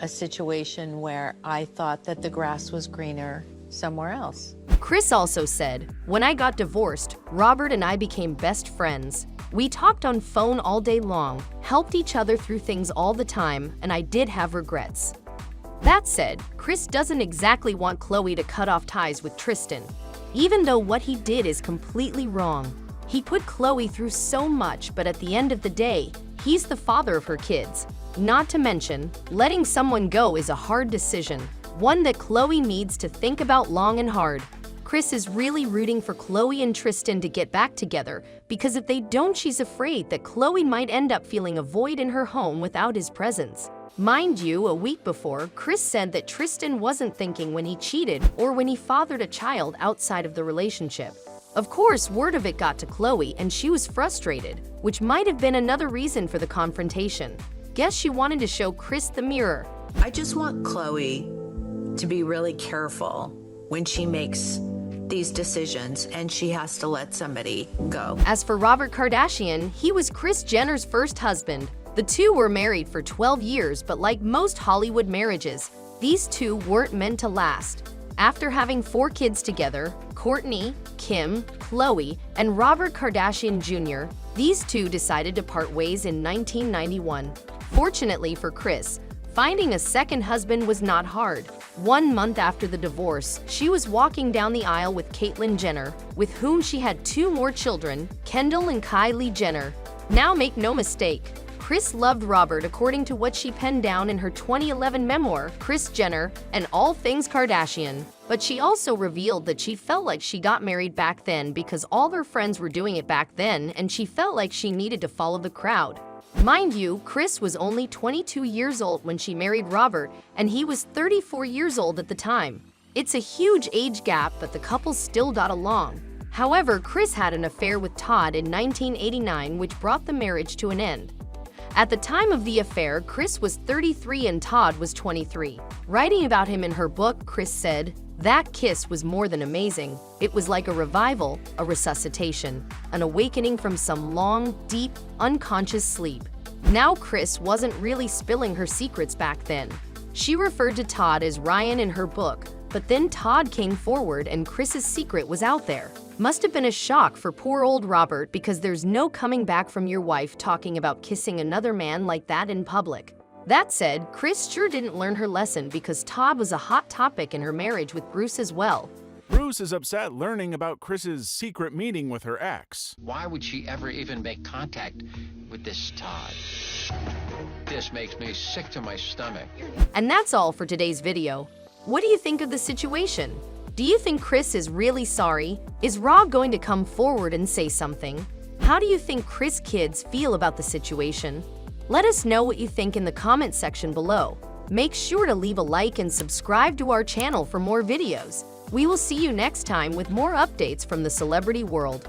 a situation where I thought that the grass was greener somewhere else. Kris also said, "When I got divorced, Robert and I became best friends. We talked on phone all day long, helped each other through things all the time, and I did have regrets." That said, Kris doesn't exactly want Khloe to cut off ties with Tristan, even though what he did is completely wrong. He put Khloe through so much, but at the end of the day, he's the father of her kids. Not to mention, letting someone go is a hard decision, one that Khloe needs to think about long and hard. Kris is really rooting for Khloe and Tristan to get back together because if they don't, she's afraid that Khloe might end up feeling a void in her home without his presence. Mind you, a week before, Kris said that Tristan wasn't thinking when he cheated or when he fathered a child outside of the relationship. Of course, word of it got to Khloe and she was frustrated, which might have been another reason for the confrontation. Guess she wanted to show Kris the mirror. I just want Khloe to be really careful when she makes these decisions and she has to let somebody go. As for Robert Kardashian, he was Kris Jenner's first husband. The two were married for 12 years, but like most Hollywood marriages, these two weren't meant to last. After having 4 kids together, Kourtney, Kim, Khloe, and Robert Kardashian Jr., these two decided to part ways in 1991. Fortunately for Kris, finding a second husband was not hard. 1 month after the divorce, she was walking down the aisle with Caitlyn Jenner, with whom she had 2 more children, Kendall and Kylie Jenner. Now make no mistake, Kris loved Robert according to what she penned down in her 2011 memoir, Kris Jenner and All Things Kardashian. But she also revealed that she felt like she got married back then because all her friends were doing it back then and she felt like she needed to follow the crowd. Mind you, Kris was only 22 years old when she married Robert, and he was 34 years old at the time. It's a huge age gap, but the couple still got along. However, Kris had an affair with Todd in 1989, which brought the marriage to an end. At the time of the affair, Kris was 33 and Todd was 23. Writing about him in her book, Kris said, "That kiss was more than amazing. It was like a revival, a resuscitation, an awakening from some long, deep, unconscious sleep." Now Kris wasn't really spilling her secrets back then. She referred to Todd as Ryan in her book, but then Todd came forward and Kris's secret was out there. Must have been a shock for poor old Robert because there's no coming back from your wife talking about kissing another man like that in public. That said, Kris sure didn't learn her lesson because Todd was a hot topic in her marriage with Bruce as well. Bruce is upset learning about Kris's secret meeting with her ex. Why would she ever even make contact with this Todd? This makes me sick to my stomach. And that's all for today's video. What do you think of the situation? Do you think Kris is really sorry? Is Rob going to come forward and say something? How do you think Kris kids feel about the situation? Let us know what you think in the comment section below. Make sure to leave a like and subscribe to our channel for more videos. We will see you next time with more updates from the celebrity world.